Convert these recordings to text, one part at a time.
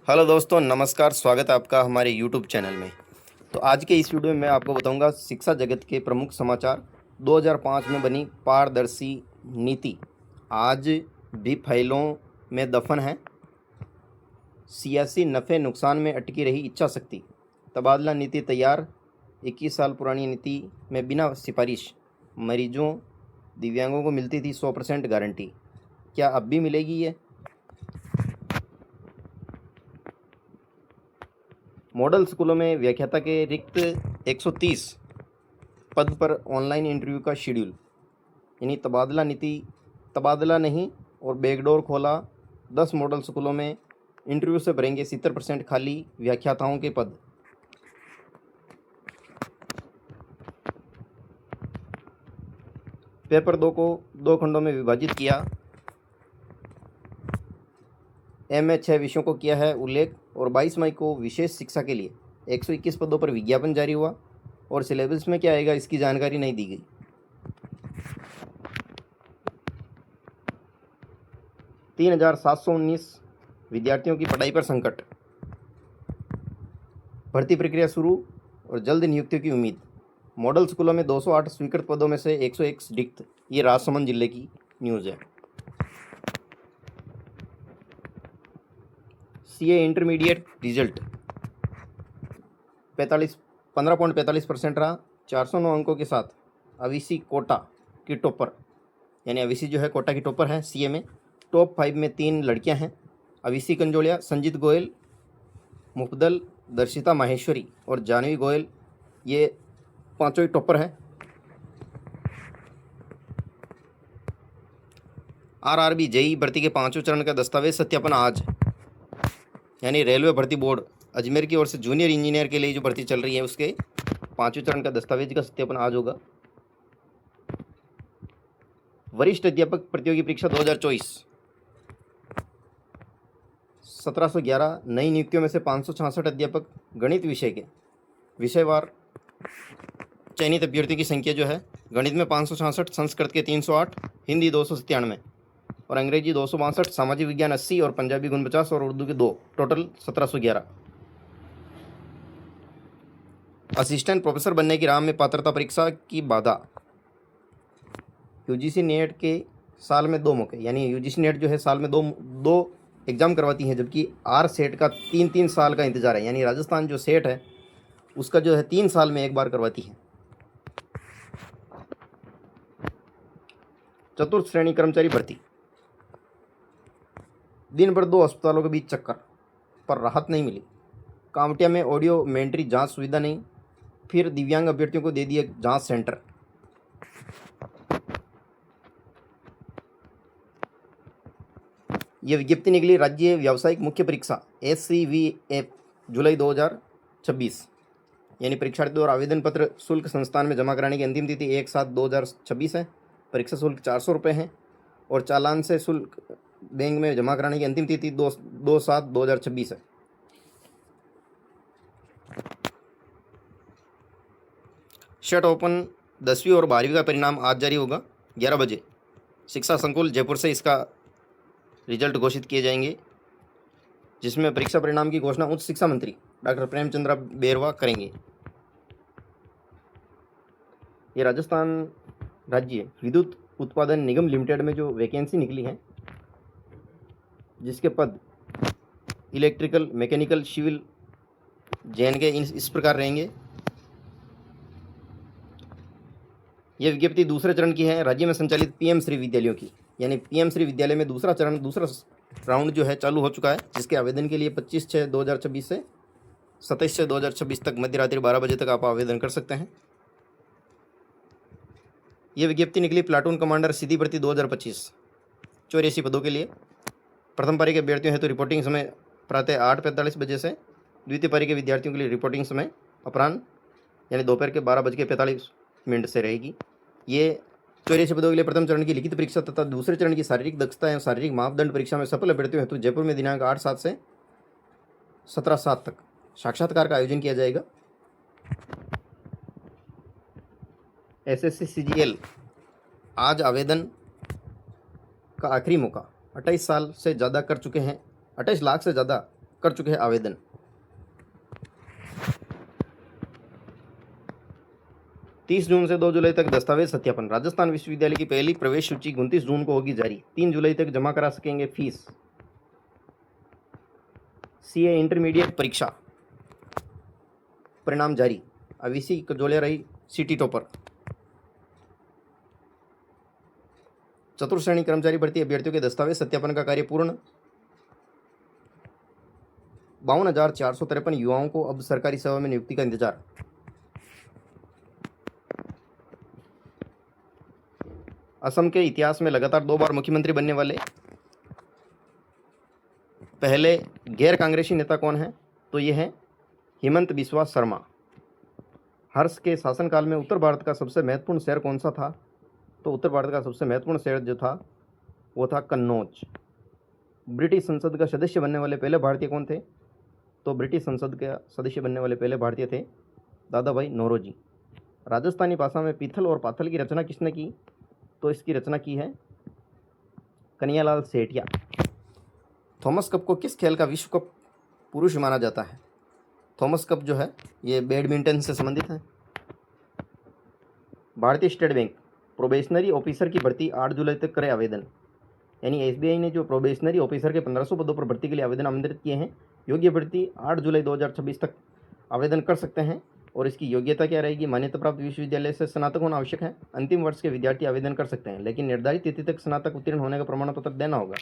Hello दोस्तों, नमस्कार। स्वागत है आपका हमारे यूट्यूब चैनल में। तो आज के इस वीडियो में मैं आपको बताऊंगा शिक्षा जगत के प्रमुख समाचार। 2005 में बनी पारदर्शी नीति आज भी फाइलों में दफन है। सियासी नफ़े नुकसान में अटकी रही इच्छा शक्ति। तबादला नीति तैयार। 21 साल पुरानी नीति में बिना सिफारिश मरीजों दिव्यांगों को मिलती थी 100% गारंटी। क्या अब भी मिलेगी ये? मॉडल स्कूलों में व्याख्याता के रिक्त 130 पद पर ऑनलाइन इंटरव्यू का शेड्यूल। यानी तबादला नीति, तबादला नहीं और बैकडोर खोला। 10 मॉडल स्कूलों में इंटरव्यू से भरेंगे 70% खाली व्याख्याताओं के पद। पेपर 2 को 2 खंडों में विभाजित किया। एम ए 6 विषयों को किया है उल्लेख। और 22 मई को विशेष शिक्षा के लिए 121 पदों पर विज्ञापन जारी हुआ और सिलेबस में क्या आएगा इसकी जानकारी नहीं दी गई। 3719 विद्यार्थियों की पढ़ाई पर संकट। भर्ती प्रक्रिया शुरू और जल्द नियुक्तियों की उम्मीद। मॉडल स्कूलों में 208 स्वीकृत पदों में से 101 रिक्त। ये राजसमंद जिले की न्यूज़ है। सीए इंटरमीडिएट रिजल्ट 15.45% रहा। 409 अंकों के साथ अविसी कोटा की टॉपर, यानी अविसी जो है कोटा की टॉपर है सीए में। टॉप 5 में 3 लड़कियां हैं। अविसी कंजोलिया, संजीत गोयल, मुफदल, दर्शिता माहेश्वरी और जानवी गोयल, ये पांचों ही टॉपर हैं। आरआरबी जेई भर्ती के 5वें चरण का दस्तावेज सत्यापन आज। यानी रेलवे भर्ती बोर्ड अजमेर की ओर से जूनियर इंजीनियर के लिए जो भर्ती चल रही है उसके 5वें चरण का दस्तावेज का सत्यापन आज होगा। वरिष्ठ अध्यापक प्रतियोगी परीक्षा 2024 1711 नई नियुक्तियों में से 566 अध्यापक गणित विषय के विषयवार चयनित अभ्यर्थियों की संख्या जो है गणित में 566, संस्कृत के 308, हिंदी 297 और अंग्रेजी 262, सामाजिक विज्ञान 80 और पंजाबी 49 और उर्दू के 2, टोटल 1711। असिस्टेंट प्रोफेसर बनने की राह में पात्रता परीक्षा की बाधा। यूजीसी नेट के साल में 2 मौके, यानी यूजीसी नेट जो है साल में दो एग्ज़ाम करवाती हैं, जबकि आर सेट का 3 साल का इंतज़ार है। यानी राजस्थान जो सेट है उसका जो है 3 साल में एक बार करवाती है। चतुर्थ श्रेणी कर्मचारी भर्ती। दिन भर 2 अस्पतालों के बीच चक्कर पर राहत नहीं मिली। कांवटिया में ऑडियोमेट्री जांच सुविधा नहीं। फिर दिव्यांग अभ्यर्थियों को दे दिए जांच सेंटर। यह विज्ञप्ति निकली राज्य व्यावसायिक मुख्य परीक्षा SCVF जुलाई 2026। यानी परीक्षार्थी और आवेदन पत्र शुल्क संस्थान में जमा कराने की अंतिम तिथि 1/7/2026 है। परीक्षा शुल्क 400 रुपये है और चालान से शुल्क बैंक में जमा कराने की अंतिम तिथि 2/7/2026 है। शेट ओपन 10वीं और 12वीं का परिणाम आज जारी होगा 11 बजे। शिक्षा संकुल जयपुर से इसका रिजल्ट घोषित किए जाएंगे, जिसमें परीक्षा परिणाम की घोषणा उच्च शिक्षा मंत्री डॉक्टर प्रेमचंद्र बेरवा करेंगे। ये राजस्थान राज्य विद्युत उत्पादन निगम लिमिटेड में जो वैकेंसी निकली है, जिसके पद इलेक्ट्रिकल, मैकेनिकल, सिविल, जैन के इस प्रकार रहेंगे। यह विज्ञप्ति दूसरे चरण की है राज्य में संचालित पीएम श्री विद्यालयों की। यानी पीएम श्री विद्यालय में दूसरा राउंड जो है चालू हो चुका है, जिसके आवेदन के लिए 25/6/2026 से 27/6/2026 तक मध्य रात्रि 12 बजे तक आप आवेदन कर सकते हैं। यह विज्ञप्ति निकली प्लाटून कमांडर सीधी भर्ती 2025 84 पदों के लिए। प्रथम पारी के अभ्यर्थियों हेतु रिपोर्टिंग समय प्रातः 8:45 बजे से। द्वितीय पारी के विद्यार्थियों के लिए रिपोर्टिंग समय अपराह्न यानी दोपहर के 12:45 से रहेगी। ये 84 पदों के लिए प्रथम चरण की लिखित परीक्षा तथा दूसरे चरण की शारीरिक दक्षता एवं शारीरिक मापदंड परीक्षा में सफल अभ्यर्थियों हेतु जयपुर में दिनांक 8/7 से 17/7 तक साक्षात्कार का आयोजन किया जाएगा। SSC CGL आज आवेदन का आखिरी मौका। 28 साल से ज़्यादा कर चुके हैं, 28 लाख से ज़्यादा कर चुके हैं आवेदन। तीस जून से 2 जुलाई तक दस्तावेज सत्यापन। राजस्थान विश्वविद्यालय की पहली प्रवेश सूची 29 जून को होगी जारी। 3 जुलाई तक जमा करा सकेंगे फीस। सीए इंटरमीडिएट परीक्षा परिणाम जारी। अविसी कजोलिया रही सिटी टॉपर। चतुर्थ श्रेणी कर्मचारी भर्ती अभ्यर्थियों के दस्तावेज सत्यापन का कार्य पूर्ण। 52,453 युवाओं को अब सरकारी सेवा में नियुक्ति का इंतजार। असम के इतिहास में लगातार 2 बार मुख्यमंत्री बनने वाले पहले गैर कांग्रेसी नेता कौन है? तो ये है हिमंत बिस्वा शर्मा। हर्ष के शासनकाल में उत्तर भारत का सबसे महत्वपूर्ण शहर कौन सा था? तो उत्तर भारत का सबसे महत्वपूर्ण शहर जो था वो था कन्नौज। ब्रिटिश संसद का सदस्य बनने वाले पहले भारतीय कौन थे? तो ब्रिटिश संसद के सदस्य बनने वाले पहले भारतीय थे दादा भाई नौरोजी। राजस्थानी भाषा में पीथल और पाथल की रचना किसने की? तो इसकी रचना की है कन्हैयालाल सेठिया। थॉमस कप को किस खेल का विश्व कप पुरुष माना जाता है? थॉमस कप जो है ये बैडमिंटन से संबंधित है। भारतीय स्टेट बैंक प्रोबेशनरी ऑफिसर की भर्ती 8 जुलाई तक करे आवेदन। यानी एसबीआई ने जो प्रोबेशनरी ऑफिसर के 1500 पदों पर भर्ती के लिए आवेदन आमंत्रित किए हैं, योग्य भर्ती 8 जुलाई 2026 तक आवेदन कर सकते हैं। और इसकी योग्यता क्या रहेगी? मान्यता प्राप्त विश्वविद्यालय से स्नातक होना आवश्यक है। अंतिम वर्ष के विद्यार्थी आवेदन कर सकते हैं, लेकिन निर्धारित तिथि तक स्नातक उत्तीर्ण होने का प्रमाण पत्र देना होगा।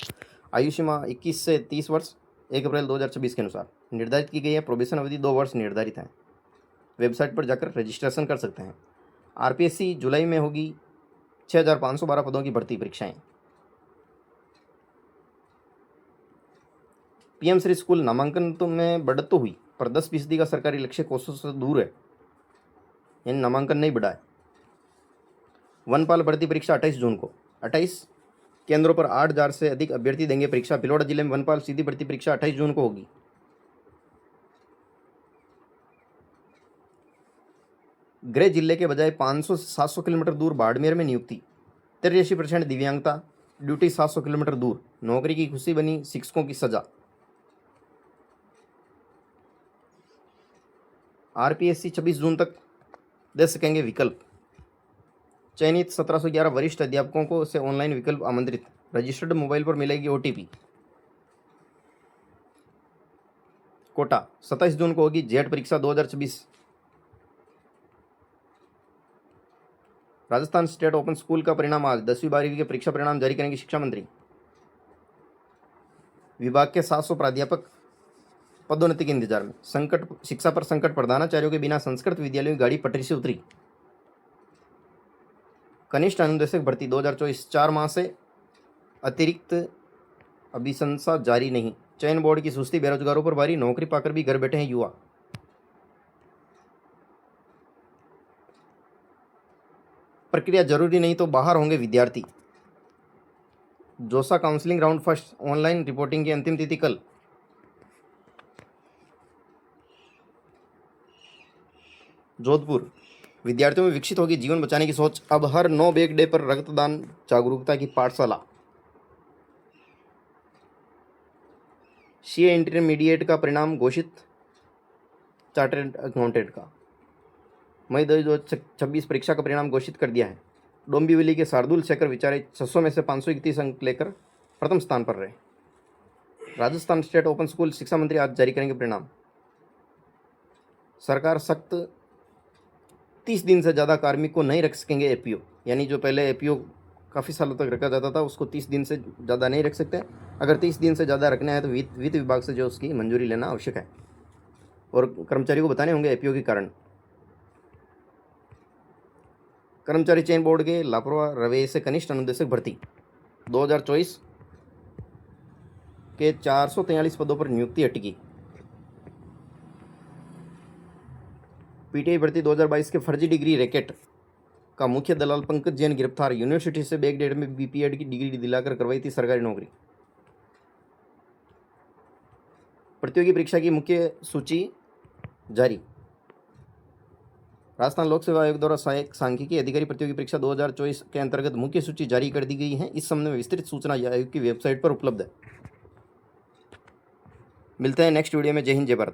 आयु सीमा 21 से 30 वर्ष 1 अप्रैल 2026 के अनुसार निर्धारित की गई है। प्रोबेशन अवधि 2 वर्ष निर्धारित है। वेबसाइट पर जाकर रजिस्ट्रेशन कर सकते हैं। आरपीएससी जुलाई में होगी 6,512 पदों की भर्ती परीक्षाएं। पीएम श्री स्कूल नामांकन तो में बढ़त तो हुई, पर 10% का सरकारी लक्ष्य कोसों से दूर है, यानी नामांकन नहीं बढ़ा है। वनपाल भर्ती परीक्षा 28 जून को। 28 केंद्रों पर 8,000 से अधिक अभ्यर्थी देंगे परीक्षा। भिलवाड़ा जिले में वनपाल सीधी भर्ती परीक्षा 28 जून को होगी। गृह जिले के बजाय 500 से 700 किलोमीटर दूर बाड़मेर में नियुक्ति। 83% दिव्यांगता, ड्यूटी 700 किलोमीटर दूर, नौकरी की खुशी बनी शिक्षकों की सजा। आरपीएससी 26 जून तक दे सकेंगे विकल्प। चयनित 1711 वरिष्ठ अध्यापकों को से ऑनलाइन विकल्प आमंत्रित। रजिस्टर्ड मोबाइल पर मिलेगी ओटीपी। कोटा 27 जून को होगी जेट परीक्षा 2024। राजस्थान स्टेट ओपन स्कूल का परिणाम आज। 10वीं 12वीं के परीक्षा परिणाम जारी करेंगे शिक्षा मंत्री। विभाग के 700 प्राध्यापक पदोन्नति के इंतजार में। संकट शिक्षा पर संकट। प्रधानाचार्यों के बिना संस्कृत विद्यालयों की गाड़ी पटरी से उतरी। कनिष्ठ अनुदेशक भर्ती 2024 4 माह से अतिरिक्त अभिशंसा जारी नहीं। चयन बोर्ड की सुस्ती बेरोजगारों पर भारी। नौकरी पाकर भी घर बैठे हैं युवा। प्रक्रिया जरूरी नहीं तो बाहर होंगे विद्यार्थी। जोसा counselling round first. Online reporting की अंतिम तिथि कल। जोधपुर विद्यार्थियों में विकसित होगी जीवन बचाने की सोच। अब हर नो बैग डे पर रक्तदान जागरूकता की पाठशाला। सीए इंटरमीडिएट का परिणाम घोषित। चार्टर्ड अकाउंटेंट का मई 2026 परीक्षा का परिणाम घोषित कर दिया है। डोंबिवली के शार्दुल शेखर विचारे 600 में से 531 अंक लेकर प्रथम स्थान पर रहे। राजस्थान स्टेट ओपन स्कूल शिक्षा मंत्री आज जारी करेंगे परिणाम। सरकार सख्त। 30 दिन से ज़्यादा कार्मिक को नहीं रख सकेंगे एपीओ। यानी जो पहले एपीओ काफ़ी सालों तक रखा जाता था उसको 30 दिन से ज़्यादा नहीं रख सकते। अगर 30 दिन से ज़्यादा रखना है तो वित्त विभाग से जो उसकी मंजूरी लेना आवश्यक है और कर्मचारी को बताने होंगे एपीओ के कारण। कर्मचारी चयन बोर्ड के लापरवाह रवैये से कनिष्ठ अनुदेशक भर्ती। 2024 के 443 पदों पर नियुक्ति अटकी। पीटीआई भर्ती 2022 के फर्जी डिग्री रैकेट का मुख्य दलाल पंकज जैन गिरफ्तार। यूनिवर्सिटी से बैक डेट में बीपीएड की डिग्री दिलाकर करवाई थी सरकारी नौकरी। प्रतियोगी परीक्षा की मुख्य सूची जारी। राजस्थान लोक सेवा आयोग द्वारा सहायक सांख्यिकी अधिकारी प्रतियोगी परीक्षा 2024 के अंतर्गत मुख्य सूची जारी कर दी गई है। इस संबंध में विस्तृत सूचना आयोग की वेबसाइट पर उपलब्ध है। मिलते हैं नेक्स्ट वीडियो में। जय हिंद, जय भारत।